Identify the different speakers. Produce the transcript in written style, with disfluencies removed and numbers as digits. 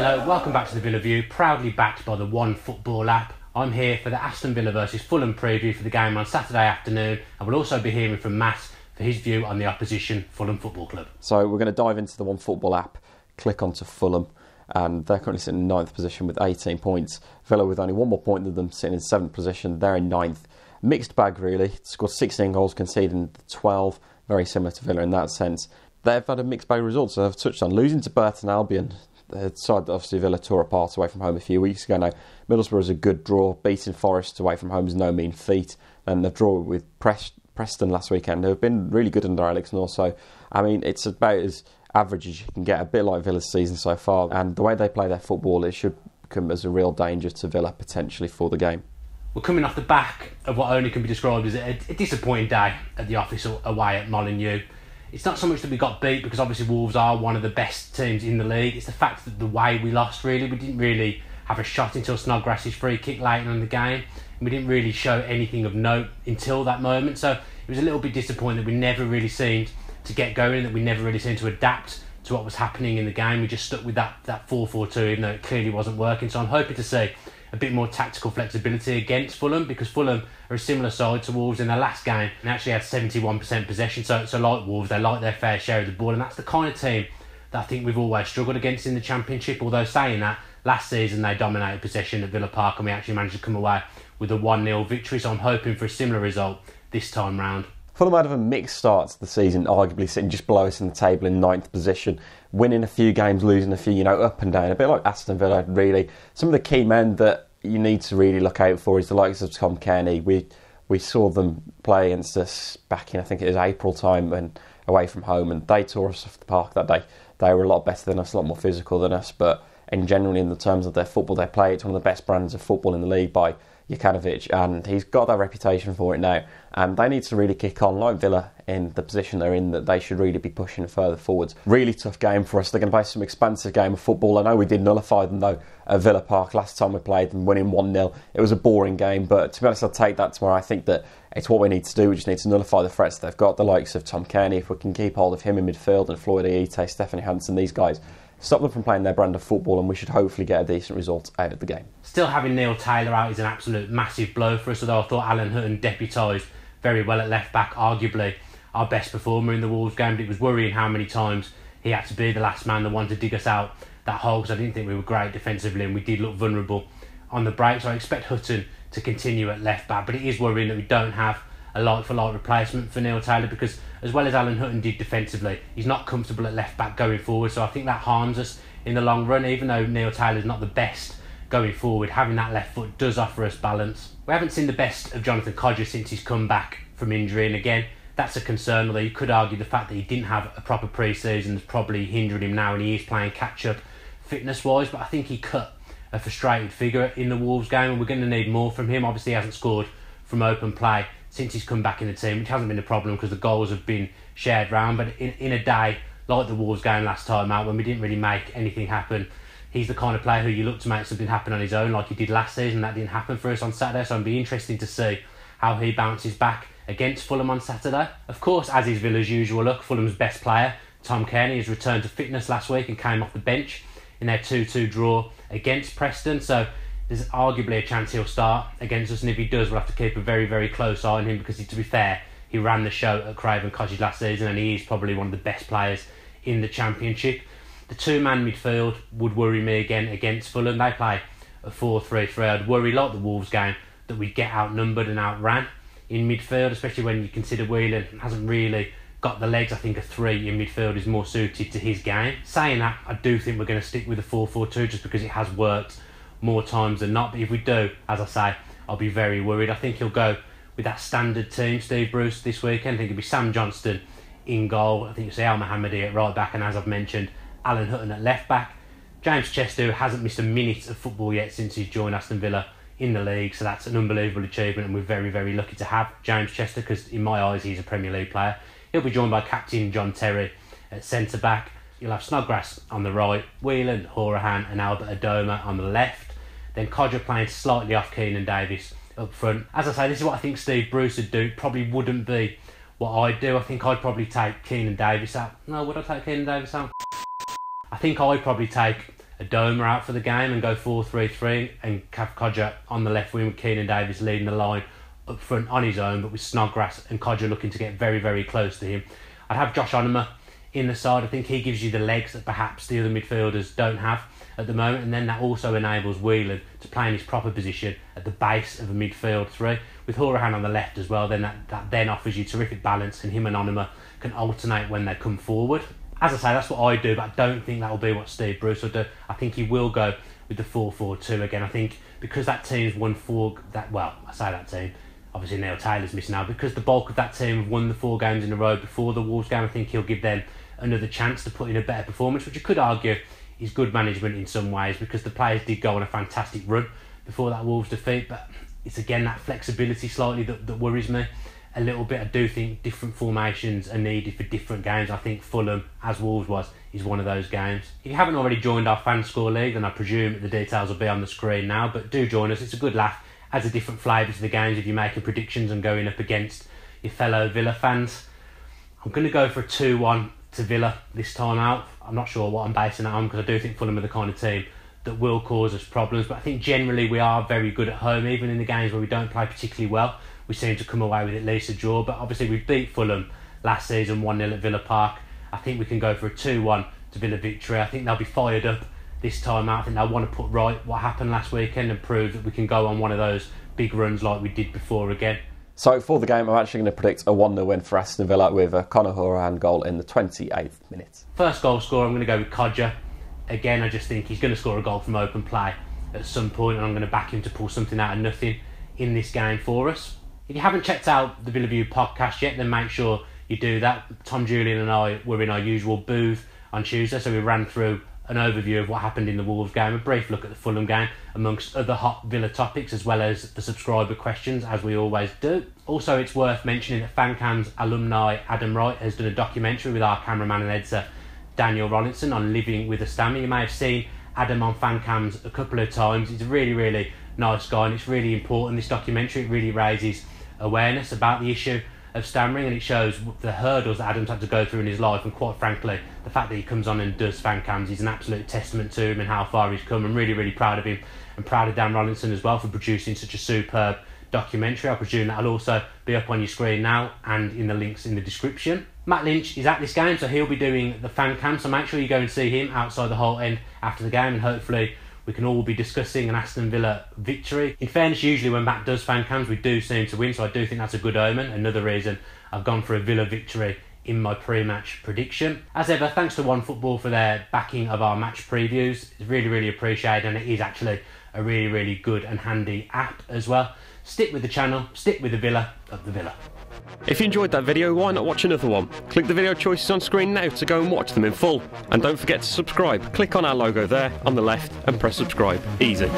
Speaker 1: Hello, welcome back to the Villa View, proudly backed by the One Football app. I'm here for the Aston Villa versus Fulham preview for the game on Saturday afternoon, and we'll also be hearing from Matt for his view on the opposition, Fulham Football Club.
Speaker 2: So we're going to dive into the One Football app, click onto Fulham, and they're currently sitting in 9th position with 18 points. Villa with only one more point than them, sitting in 7th position, they're in 9th. Mixed bag really, scored 16 goals, conceding 12, very similar to Villa in that sense. They've had a mixed bag of results, so they've touched on losing to Burton Albion, the side that obviously Villa tore apart away from home a few weeks ago now. Middlesbrough's a good draw, beating Forest away from home is no mean feat, and they've drawn with Preston last weekend, who have been really good under Alex North, so I mean it's about as average as you can get, a bit like Villa's season so far, and the way they play their football, it should come as a real danger to Villa potentially for the game.
Speaker 1: We're coming off the back of what only can be described as a disappointing day at the office away at Molineux. It's not so much that we got beat, because obviously Wolves are one of the best teams in the league. It's the fact that the way we lost, really. We didn't really have a shot until Snodgrass's free kick late in the game. And we didn't really show anything of note until that moment. So it was a little bit disappointing that we never really seemed to get going, that we never really seemed to adapt to what was happening in the game. We just stuck with that 4-4-2, even though it clearly wasn't working. So I'm hoping to see a bit more tactical flexibility against Fulham, because Fulham are a similar side to Wolves in their last game and actually had 71% possession. So like Wolves, they like their fair share of the ball, and that's the kind of team that I think we've always struggled against in the Championship. Although saying that, last season they dominated possession at Villa Park and we actually managed to come away with a 1-0 victory. So I'm hoping for a similar result this time round.
Speaker 2: Fulham had a mixed start to the season, arguably sitting just below us in the table in 9th position, winning a few games, losing a few, up and down, a bit like Aston Villa really. Some of the key men that you need to really look out for is the likes of Tom Kearney. We saw them play against us back in, I think it was April time, and away from home, and they tore us off the park that day. They were a lot better than us, a lot more physical than us, but in generally in the terms of their football they play, it's one of the best brands of football in the league by Jokanovic, and he's got that reputation for it now, and they need to really kick on like Villa in the position they're in, that they should really be pushing further forwards. Really tough game for us. They're going to play some expansive game of football. I know we did nullify them though at Villa Park last time we played them, winning 1-0. It was a boring game, but to be honest I'll take that tomorrow. I think that it's what we need to do. We just need to nullify the threats they've got, the likes of Tom Kearney. If we can keep hold of him in midfield, and Floyd Aite, Stephanie Hansen, these guys, stop them from playing their brand of football, and we should hopefully get a decent result out of the game.
Speaker 1: Still having Neil Taylor out is an absolute massive blow for us, although I thought Alan Hutton deputised very well at left back, arguably our best performer in the Wolves game, but it was worrying how many times he had to be the last man, the one to dig us out that hole, because I didn't think we were great defensively and we did look vulnerable on the break. So I expect Hutton to continue at left back, but it is worrying that we don't have a like-for-like replacement for Neil Taylor, because as well as Alan Hutton did defensively, he's not comfortable at left back going forward, so I think that harms us in the long run. Even though Neil Taylor's not the best going forward, having that left foot does offer us balance. We haven't seen the best of Jonathan Codger since he's come back from injury, and again that's a concern, although you could argue the fact that he didn't have a proper pre-season is probably hindering him now, and he is playing catch-up fitness wise, but I think he cut a frustrated figure in the Wolves game, and we're going to need more from him. Obviously he hasn't scored from open play since he's come back in the team, which hasn't been a problem because the goals have been shared round, but in a day like the Wolves game last time out when we didn't really make anything happen, he's the kind of player who you look to make something happen on his own like he did last season. That didn't happen for us on Saturday, so it'll be interesting to see how he bounces back against Fulham on Saturday. Of course, as is Villa's usual luck, Fulham's best player, Tom Kearney, has returned to fitness last week and came off the bench in their 2-2 draw against Preston, so there's arguably a chance he'll start against us, and if he does, we'll have to keep a very, very close eye on him, because to be fair, he ran the show at Craven Cottage last season and he is probably one of the best players in the Championship. The two-man midfield would worry me again against Fulham. They play a 4-3-3. I'd worry, like the Wolves game, that we'd get outnumbered and outran in midfield, especially when you consider Whelan hasn't really got the legs. I think a 3 in midfield is more suited to his game. Saying that, I do think we're going to stick with a 4-4-2 just because it has worked more times than not, but if we do, as I say, I'll be very worried. I think he'll go with that standard team, Steve Bruce, this weekend. I think it'll be Sam Johnston in goal. I think you'll see Al Mohammadi at right back, and as I've mentioned, Alan Hutton at left back. James Chester, who hasn't missed a minute of football yet since he's joined Aston Villa in the league, so that's an unbelievable achievement, and we're very, very lucky to have James Chester, because in my eyes he's a Premier League player. He'll be joined by captain John Terry at centre back. You'll have Snodgrass on the right, Whelan, Horahan and Albert Adoma on the left. Then Codger playing slightly off Keenan Davis up front. As I say, this is what I think Steve Bruce would do. It probably wouldn't be what I'd do. I think I'd probably take Keenan Davis out. No, would I take Keenan Davis out? I think I'd probably take a Doma out for the game and go 4-3-3 and have Codger on the left wing with Keenan Davis leading the line up front on his own, but with Snodgrass and Codger looking to get very, very close to him. I'd have Josh Onuma in the side. I think he gives you the legs that perhaps the other midfielders don't have at the moment, and then that also enables Whelan to play in his proper position at the base of a midfield three. With Hourihane on the left as well, then that then offers you terrific balance, and him and Onuma can alternate when they come forward. As I say, that's what I do, but I don't think that will be what Steve Bruce will do. I think he will go with the 4-4-2 again. I think because that team's won that team, obviously Neil Taylor's missing now, because the bulk of that team have won the 4 games in a row before the Wolves game, I think he'll give them another chance to put in a better performance, which you could argue is good management in some ways, because the players did go on a fantastic run before that Wolves defeat, but it's again that flexibility slightly that worries me a little bit. I do think different formations are needed for different games. I think Fulham, as Wolves is one of those games. If you haven't already joined our Fan Score League, then I presume the details will be on the screen now, but do join us. It's a good laugh, adds a different flavour to the games if you're making predictions and going up against your fellow Villa fans. I'm going to go for a 2-1 to Villa this time out. I'm not sure what I'm basing that on, because I do think Fulham are the kind of team that will cause us problems, but I think generally we are very good at home. Even in the games where we don't play particularly well, we seem to come away with at least a draw. But obviously we beat Fulham last season 1-0 at Villa Park. I think we can go for a 2-1 to Villa victory. I think they'll be fired up this time out. I think they'll want to put right what happened last weekend and prove that we can go on one of those big runs like we did before again.
Speaker 2: So for the game, I'm actually going to predict a 1-0 win for Aston Villa with a Conor Hourihane goal in the 28th minute.
Speaker 1: First goal scorer, I'm going to go with Codger. Again, I just think he's going to score a goal from open play at some point, and I'm going to back him to pull something out of nothing in this game for us. If you haven't checked out the Villa View podcast yet, then make sure you do that. Tom Julian and I were in our usual booth on Tuesday, so we ran through an overview of what happened in the Wolves game, a brief look at the Fulham game, amongst other hot Villa topics, as well as the subscriber questions, as we always do. Also, it's worth mentioning that FanCam's alumni Adam Wright has done a documentary with our cameraman and editor Daniel Rolinson on living with a stammer. You may have seen Adam on FanCams a couple of times. He's a really, really nice guy, and it's really important, this documentary. It really raises awareness about the issue of stammering, and it shows the hurdles that Adam's had to go through in his life, and quite frankly the fact that he comes on and does fan cams is an absolute testament to him and how far he's come. I'm really, really proud of him, and proud of Dan Rolinson as well for producing such a superb documentary. I presume that'll also be up on your screen now and in the links in the description. Matt Lynch is at this game, so he'll be doing the fan cam, so make sure you go and see him outside the Holte End after the game, and hopefully we can all be discussing an Aston Villa victory. In fairness, usually when Matt does fan cams, we do seem to win, so I do think that's a good omen. Another reason I've gone for a Villa victory in my pre-match prediction. As ever, thanks to OneFootball for their backing of our match previews. It's really, really appreciated, and it is actually a really, really good and handy app as well. Stick with the channel, stick with the Villa of the Villa.
Speaker 3: If you enjoyed that video, why not watch another one? Click the video choices on screen now to go and watch them in full. And don't forget to subscribe. Click on our logo there on the left and press subscribe. Easy.